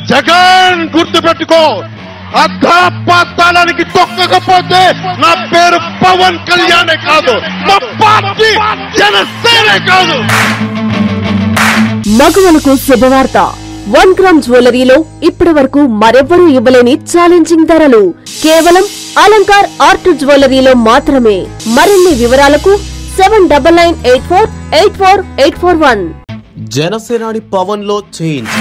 జగన్ గుర్తుపెట్టుకో, అర్ధపాతాళానికి తొక్కకపోతే నా పేరు పవన్ కళ్యాణే కాదు, మా పార్టీ జనసేనే కాదు. మగవలకు శుభవార్త. 1 గ్రామ్ జ్యువెలరీలో ఇప్పటి వరకు మరెవ్వరూ ఇవ్వలేని ఛాలెంజింగ్ ధరలు కేవలం అలంకార్ ఆర్ట్ జ్యువెలరీలో మాత్రమే. మరిన్ని వివరాలకు 7998484841. జనసేనాని పవన్ లో చేంజ్.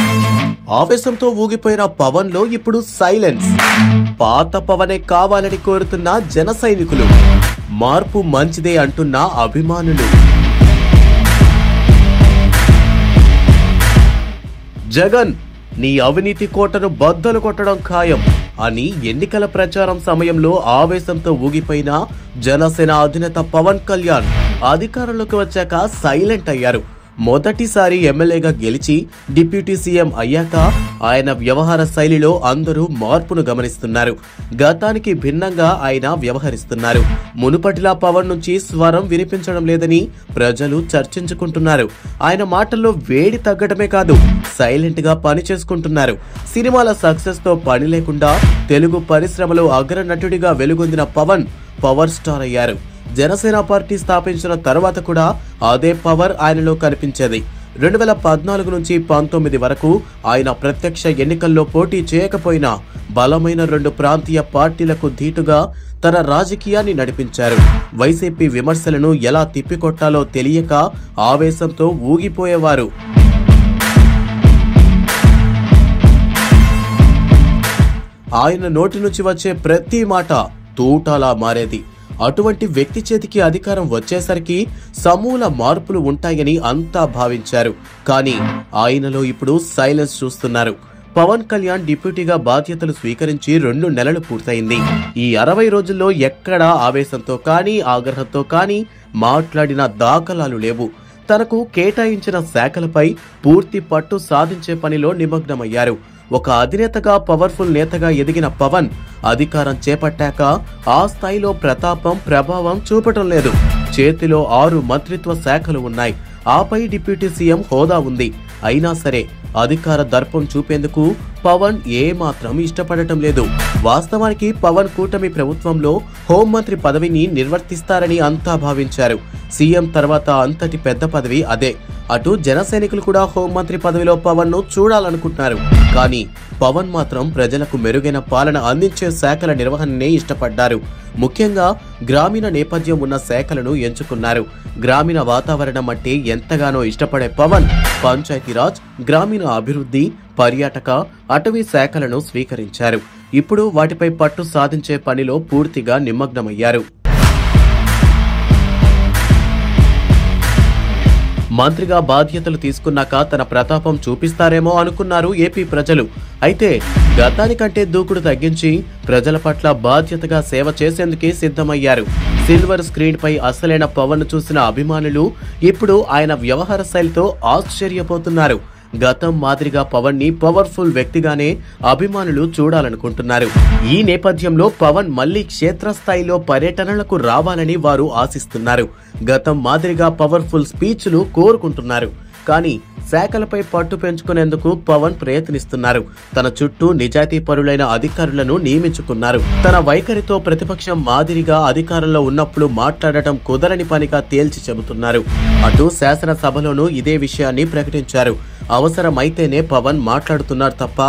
ఆవేశంతో ఊగిపోయిన పవన్ లో ఇప్పుడు సైలెన్స్. పాత పవనే కావాలని కోరుతున్న జన సైనికులు, మార్పు మంచిదే అంటున్న అభిమానులు. జగన్, నీ అవినీతి కోటను బద్దలు కొట్టడం ఖాయం అని ఎన్నికల ప్రచారం సమయంలో ఆవేశంతో ఊగిపోయిన జనసేన అధినేత పవన్ కళ్యాణ్ అధికారంలోకి వచ్చాక సైలెంట్ అయ్యారు. మొదటిసారి ఎమ్మెల్యేగా గెలిచి డిప్యూటీ సీఎం అయ్యాక ఆయన వ్యవహార శైలిలో అందరూ మార్పును గమనిస్తున్నారు. గతానికి భిన్నంగా ఆయన వ్యవహరిస్తున్నారు. మునుపటిలా పవన్ నుంచి స్వరం వినిపించడం లేదని ప్రజలు చర్చించుకుంటున్నారు. ఆయన మాటల్లో వేడి తగ్గడమే కాదు, సైలెంట్ గా పని చేసుకుంటున్నారు. సినిమాల సక్సెస్ తో పని లేకుండా తెలుగు పరిశ్రమలో అగ్ర నటుడిగా వెలుగొందిన పవన్ పవర్ స్టార్ అయ్యారు. జనసేన పార్టీ స్థాపించిన తర్వాత కూడా అదే పవర్ ఆయనలో కనిపించేది. 2014 నుంచి 19 వరకు ఆయన ప్రత్యక్ష ఎన్నికల్లో పోటీ చేయకపోయినా బలమైన 2 ప్రాంతీయ పార్టీలకు ధీటుగా తన రాజకీయాన్ని నడిపించారు. వైసీపీ విమర్శలను ఎలా తిప్పికొట్టాలో తెలియక ఆవేశంతో ఊగిపోయేవారు. ఆయన నోటి నుంచి వచ్చే ప్రతి మాట తూటాలా మారేది. అటువంటి వ్యక్తి చేతికి అధికారం వచ్చేసరికి సమూల మార్పులు ఉంటాయని అంతా భావించారు. కానీ ఆయనలో ఇప్పుడు సైలెన్స్ చూస్తున్నారు. పవన్ కళ్యాణ్ డిప్యూటీగా బాధ్యతలు స్వీకరించి 2 నెలలు పూర్తయింది. ఈ 60 రోజుల్లో ఎక్కడా ఆవేశంతో కానీ ఆగ్రహంతో కానీ మాట్లాడిన దాఖలాలు లేవు. తనకు కేటాయించిన శాఖలపై పూర్తి పట్టు సాధించే పనిలో నిమగ్నమయ్యారు. ఒక అధినేతగా పవర్ఫుల్ నేతగా ఎదిగిన పవన్ అధికారం చేపట్టాక ఆ స్థాయిలో ప్రతాపం ప్రభావం చూపటం లేదు. చేతిలో 6 మంత్రిత్వ శాఖలు ఉన్నాయి. ఆపై డిప్యూటీ సీఎం హోదా ఉంది. అయినా సరే అధికార దర్పం చూపేందుకు పవన్ ఏమాత్రం ఇష్టపడటం లేదు. వాస్తవానికి పవన్ కూటమి ప్రభుత్వంలో హోంమంత్రి పదవిని నిర్వర్తిస్తారని అంతా భావించారు. సీఎం తర్వాత అంతటి పెద్ద పదవి అదే. అటు జనసైనికులు కూడా హోంమంత్రి పదవిలో పవన్ ను చూడాలనుకుంటున్నారు. కానీ పవన్ మాత్రం ప్రజలకు మెరుగైన పాలన అందించే శాఖల నిర్వహణనే ఇష్టపడ్డారు. ముఖ్యంగా గ్రామీణ నేపథ్యం ఉన్న శాఖలను ఎంచుకున్నారు. గ్రామీణ వాతావరణం అంటే ఎంతగానో ఇష్టపడే పవన్ పంచాయతీరాజ్, గ్రామీణ అభివృద్ధి, పర్యాటక, అటవీ శాఖలను స్వీకరించారు. ఇప్పుడు వాటిపై పట్టు సాధించే పనిలో పూర్తిగా నిమగ్నమయ్యారు. మంత్రిగా బాధ్యతలు తీసుకున్నాక తన ప్రతాపం చూపిస్తారేమో అనుకున్నారు ఏపీ ప్రజలు. అయితే గతానికంటే దూకుడు తగ్గించి ప్రజల పట్ల బాధ్యతగా సేవ చేసేందుకే సిద్ధమయ్యారు. సిల్వర్ స్క్రీన్ పై అసలైన పవన్ చూసిన అభిమానులు ఇప్పుడు ఆయన వ్యవహార శైలితో ఆశ్చర్యపోతున్నారు. గతం మాదిరిగా పవన్ ని పవర్ఫుల్ వ్యక్తిగానే అభిమానులు చూడాలనుకుంటున్నారు. ఈ నేపథ్యంలో పవన్ మళ్లీ క్షేత్రస్థాయిలో పర్యటనలకు రావాలని వారు ఆశిస్తున్నారు. గతం మాదిరిగా పవర్ఫుల్ స్పీచ్లు కోరుకుంటున్నారు. కానీ శాఖలపై పట్టు పెంచుకునేందుకు పవన్ ప్రయత్నిస్తున్నారు. తన చుట్టూ నిజాయితీ పరులైన అధికారులను నియమించుకున్నారు. తన వైఖరితో ప్రతిపక్షం మాదిరిగా అధికారంలో ఉన్నప్పుడు మాట్లాడటం కుదరని పనిగా తేల్చి చెబుతున్నారు. అటు శాసనసభలోనూ ఇదే విషయాన్ని ప్రకటించారు. అవసరమైతేనే పవన్ మాట్లాడుతున్నారు తప్ప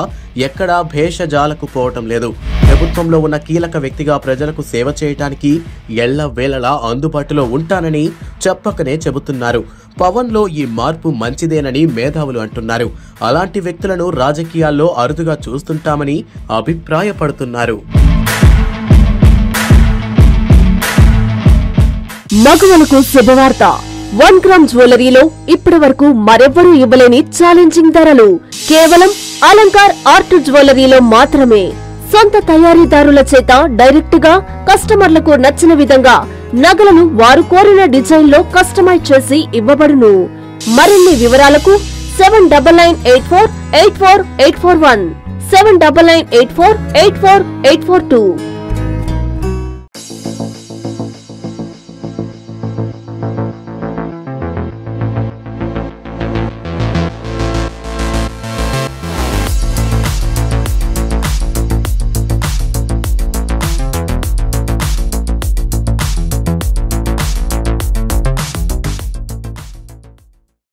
ఎక్కడా భేషజాలకు పోవటం లేదు. ప్రభుత్వంలో ఉన్న కీలక వ్యక్తిగా ప్రజలకు సేవ చేయటానికి ఎల్లవేళలా అందుబాటులో ఉంటానని చెప్పకనే చెబుతున్నారు. పవన్ లో ఈ మార్పు మంచిదేనని మేధావులు అంటున్నారు. అలాంటి వ్యక్తులను రాజకీయాల్లో అరుదుగా చూస్తుంటామని అభిప్రాయపడుతున్నారు. మగవలకు శుభవార్త. 1 గ్రామ్ జ్యువెలరీలో ఇప్పటి వరకు మరెవ్వరూ ఇవ్వలేని ఛాలెంజింగ్ ధరలు కేవలం అలంకార్ ఆర్ట్ జ్యువెలరీలో మాత్రమే. సొంత తయారీదారుల చేత డైరెక్ట్ గా కస్టమర్లకు నచ్చిన విధంగా నగలను వారు కోరిన డిజైన్ లో కస్టమైజ్ చేసి ఇవ్వబడును. మరిన్ని వివరాలకు 7998484841, 7998484842.